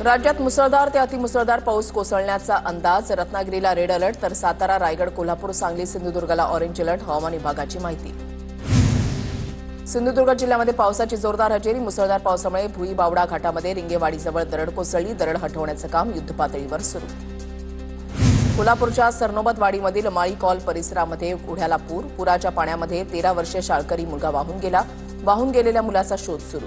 राज्यात मुसळधार ते अतिमुसळधार पाऊस कोसळण्याचा अंदाज. रत्नागिरीला रेड अलर्ट तर सातारा, रायगड, कोल्हापूर, सांगली, सिंधुदुर्गला ऑरेंज अलर्ट. हवामान विभागाची माहिती. सिंधुदुर्ग जिल्ह्यामध्ये पावसाची जोरदार हजेरी. मुसळधार पावसामुळे भुई बावडा घाटामध्ये रिंगेवाडीजवळ दरड कोसळली. दरड हटवण्याचं काम युद्धपातळीवर सुरू. कोल्हापूरच्या सरनोबतवाडीमधील माळी कॉल परिसरामध्ये ओढ्याला पूर. पुराच्या पाण्यामध्ये 13 वर्षीय शाळकरी मुलगा वाहून गेला. वाहून गेलेल्या मुलाचा शोध सुरू.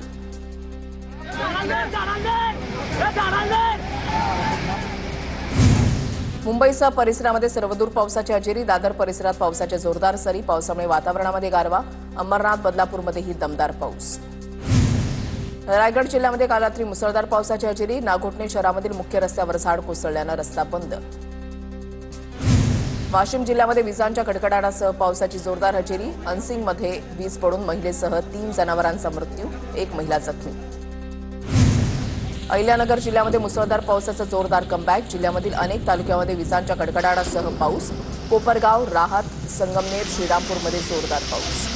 मुंबईसह परिसरामध्ये सर्वदूर पावसाची हजेरी. दादर परिसरात पावसाच्या जोरदार सरी. पावसामुळे वातावरणामध्ये गारवा. अंबरनाथ, बदलापूरमध्येही दमदार पाऊस. रायगड जिल्ह्यामध्ये काल रात्री मुसळधार पावसाची हजेरी. नागोठणे शहरामधील मुख्य रस्त्यावर झाड कोसळल्यानं रस्ता बंद. वाशिम जिल्ह्यामध्ये विजांच्या कडकडाटासह पावसाची जोरदार हजेरी. अनसिंगमध्ये वीज पडून महिलेसह 3 जनावरांचा मृत्यू, 1 महिला जखमी. अहिल्यानगर जिल्ह्यामध्ये मुसळधार पावसाचा जोरदार कमबॅक. जिल्ह्यामधील अनेक तालुक्यामध्ये विजांच्या कडकडाटासह पाऊस. कोपरगाव, राहत, संगमनेर, श्रीरामपूरमध्ये जोरदार पाऊस.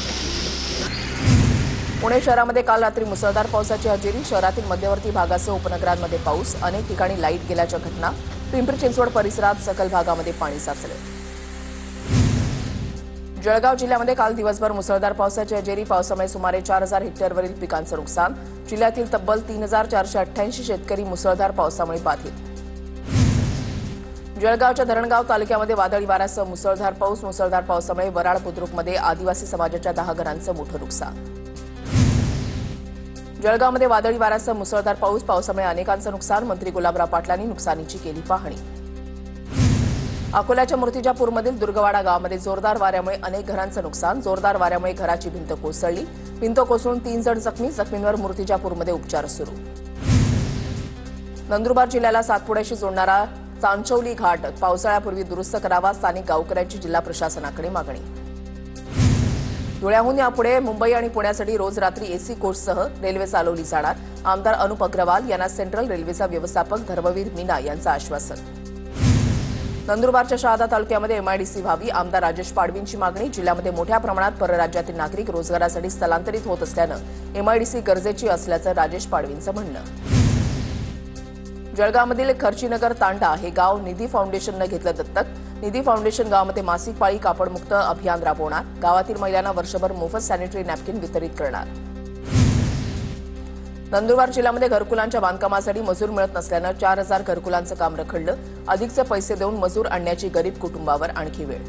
पुणे शहरामध्ये काल रात्री मुसळधार पावसाची हजेरी. शहरातील मध्यवर्ती भागासह उपनगरांमध्ये पाऊस. अनेक ठिकाणी लाईट गेल्याच्या घटना. पिंपरी चिंचवड परिसरात सखल भागामध्ये पाणी साचले. जळगाव जिल्ह्यामध्ये काल दिवसभर मुसळधार पावसाची हजेरी. पावसामुळे सुमारे 4000 हेक्टरवरील पिकांचं नुकसान. जिल्ह्यातील तब्बल 3488 शेतकरी मुसळधार पावसामुळे बाधित. जळगावच्या धरणगाव तालुक्यामध्ये वादळी वाऱ्यासह मुसळधार पाऊस. मुसळधार पावसामुळे वराड बुद्रुकमध्ये आदिवासी समाजाच्या 10 घरांचं मोठं नुकसान. जळगावमध्ये वादळी वाऱ्यासह मुसळधार पाऊस. पावसामुळे अनेकांचं नुकसान. मंत्री गुलाबराव पाटलांनी नुकसानीची केली पाहणी. अकोल्याच्या मूर्तिजापूरमधील दुर्गवाडा गावामध्ये जोरदार वाऱ्यामुळे अनेक घरांचं नुकसान. जोरदार वाऱ्यामुळे घराची भिंत कोसळली. भिंत कोसळून 3 जण जखमी. जखमींवर मूर्तिजापूरमध्ये उपचार सुरू. नंदुरबार जिल्ह्याला सातपुड्याशी जोडणारा चांचौली घाट पावसाळ्यापूर्वी दुरुस्त करावा. स्थानिक गावकऱ्यांची जिल्हा प्रशासनाकडे मागणी. धुळ्याहून यापुढे मुंबई आणि पुण्यासाठी रोज रात्री एसी कोचसह रेल्वे चालवली जाणार. आमदार अनुप अग्रवाल यांना सेंट्रल रेल्वेचा व्यवस्थापक धर्मवीर मीना यांचं आश्वासन. नंदुरबारच्या शहादा तालुक्यामध्ये एमआयडीसी व्हावी. आमदार राजेश पाडवींची मागणी. जिल्ह्यामध्ये मोठ्या प्रमाणात परराज्यातील नागरिक रोजगारासाठी स्थलांतरित होत असल्यानं एमआयडीसी गरजेची असल्याचं राजेश पाडवींचं म्हणणं. जळगावमधील खर्चीनगर तांडा हे गाव निधी फाउंडेशननं घेतलं दत्तक. निधी फाउंडेशन गावामध्ये मासिक पाळी कापडमुक्त अभियान राबवणार. गावातील महिलांना वर्षभर मोफत सॅनिटरी नॅपकिन वितरित करणार. नंदुरबार जिल्ह्यामध्ये घरकुलांच्या बांधकामासाठी मजूर मिळत नसल्यानं 4000 घरकुलांचं काम रखडलं. अधिकचे पैसे देऊन मजूर आणण्याची गरीब कुटुंबावर आणखी वेळ.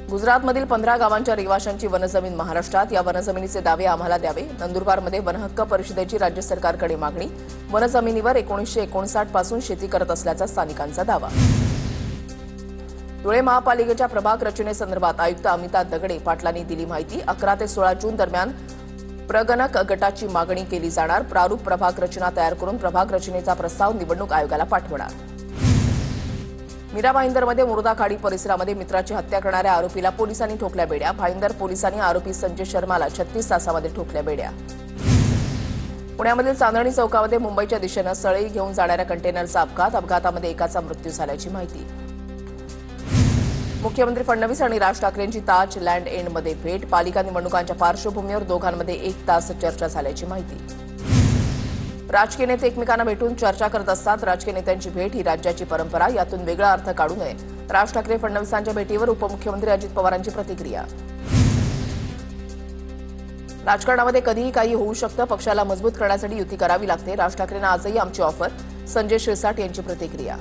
गुजरातमधील 15 गावांच्या रहिवाशांची वनजमीन महाराष्ट्रात. या वनजमिनीचे दावे आम्हाला द्यावे. नंदुरबारमध्ये वनहक्क परिषदेची राज्य सरकारकडे मागणी. वनजमिनीवर 1959 पासून शेती करत असल्याचा स्थानिकांचा दावा. धुळे महापालिकेच्या प्रभाग रचनेसंदर्भात आयुक्त अमिता दगडे पाटलांनी दिली माहिती. 11 ते 16 जून दरम्यान प्रगणक गटाची मागणी केली जाणार. प्रारूप प्रभाग रचना तयार करून प्रभाग रचनेचा प्रस्ताव निवडणूक आयोगाला पाठवणार. मीरा भाईंदरमध्ये मुर्दा खाडी परिसरामध्ये मित्राची हत्या करणाऱ्या आरोपीला पोलिसांनी ठोकल्या बेड्या. भाईंदर पोलिसांनी आरोपी संजय शर्माला 36 तासामध्ये ठोकल्या बेड्या. पुण्यामधील चांदणी चौकामध्ये मुंबईच्या दिशेनं सळई घेऊन जाणाऱ्या कंटेनरचा अपघात. अपघातामध्ये एकाचा मृत्यू झाल्याची माहिती. मुख्यमंत्री फडणवीस आणि राज ठाकरेंची ताज लँड एंडमध्ये भेट. पालिका निवडणुकांच्या पार्श्वभूमीवर दोघांमध्ये 1 तास चर्चा झाल्याची माहिती. राजकीय नेते एकमेकांना भेटून चर्चा करत असतात. राजकीय नेत्यांची भेट ही राज्याची परंपरा. यातून वेगळा अर्थ काढू नये. राज ठाकरे फडणवीसांच्या भेटीवर उपमुख्यमंत्री अजित पवारांची प्रतिक्रिया. राजकारणामध्ये कधीही काही होऊ शकतं. पक्षाला मजबूत करण्यासाठी युती करावी लागते. राज ठाकरेंना आजही आमची ऑफर. संजय शिरसाट यांची प्रतिक्रिया.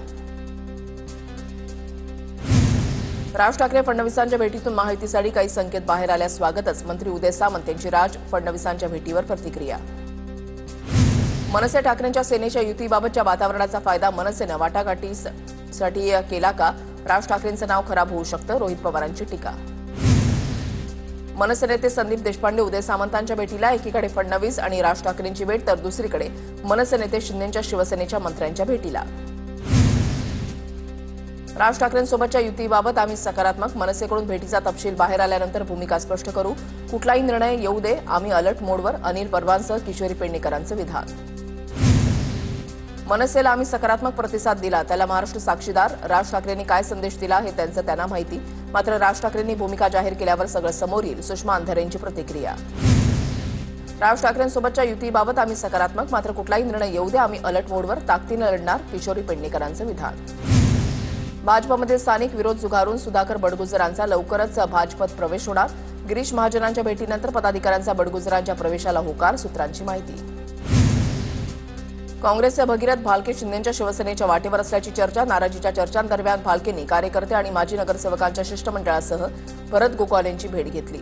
राज ठाकरे फडणवीसांच्या भेटीतून महायुतीसाठी काही संकेत बाहेर आल्यास स्वागतच. मंत्री उदय सामंत यांची राज फडणवीसांच्या भेटीवर प्रतिक्रिया. मनसे ठाकरेंच्या सेनेच्या युतीबाबतच्या वातावरणाचा फायदा मनसेनं वाटाघाटीसाठी केला का? राज ठाकरेंचं नाव खराब होऊ शकतं. रोहित पवारांची टीका. मनसे नेते संदीप देशपांडे उदय सामंतांच्या भेटीला. एकीकडे फडणवीस आणि राज ठाकरेंची भेट तर दुसरीकडे मनसे नेते शिंदेंच्या शिवसेनेच्या मंत्र्यांच्या भेटीला. राज ठाकरेंसोबतच्या युतीबाबत आम्ही सकारात्मक. मनसेकडून भेटीचा तपशील बाहेर आल्यानंतर भूमिका स्पष्ट करू. कुठलाही निर्णय येऊ दे, आम्ही अलर्ट मोडवर. अनिल परबांसह किशोरी पेडणेकरांचं विधान. मनसेला आम्ही सकारात्मक प्रतिसाद दिला. त्याला महाराष्ट्र साक्षीदार. राज ठाकरेंनी काय संदेश दिला हे त्यांचं त्यांना माहिती. मात्र राज ठाकरेंनी भूमिका जाहीर केल्यावर सगळं समोर येईल. सुषमा अंधारेंची प्रतिक्रिया. राज ठाकरेंसोबतच्या युतीबाबत आम्ही सकारात्मक, मात्र कुठलाही निर्णय येऊ द्या आम्ही अलर्ट मोडवर ताकदीनं लढणार, किशोरी पेडणेकरांचं विधान. भाजपमध्ये स्थानिक विरोध झुगारून सुधाकर बडगुजरांचा लवकरच भाजपत प्रवेश होणार. गिरीश महाजनांच्या भेटीनंतर पदाधिकाऱ्यांचा बडगुजरांच्या प्रवेशाला होकार, सूत्रांची माहिती. काँग्रेसचे भगीरथ भालके शिंदेंच्या शिवसेनेच्या वाटेवर असल्याची चर्चा. नाराजीच्या चर्चांदरम्यान भालकेंनी कार्यकर्ते आणि माजी नगरसेवकांच्या शिष्टमंडळासह भरत गोगावलेंची भेट घेतली.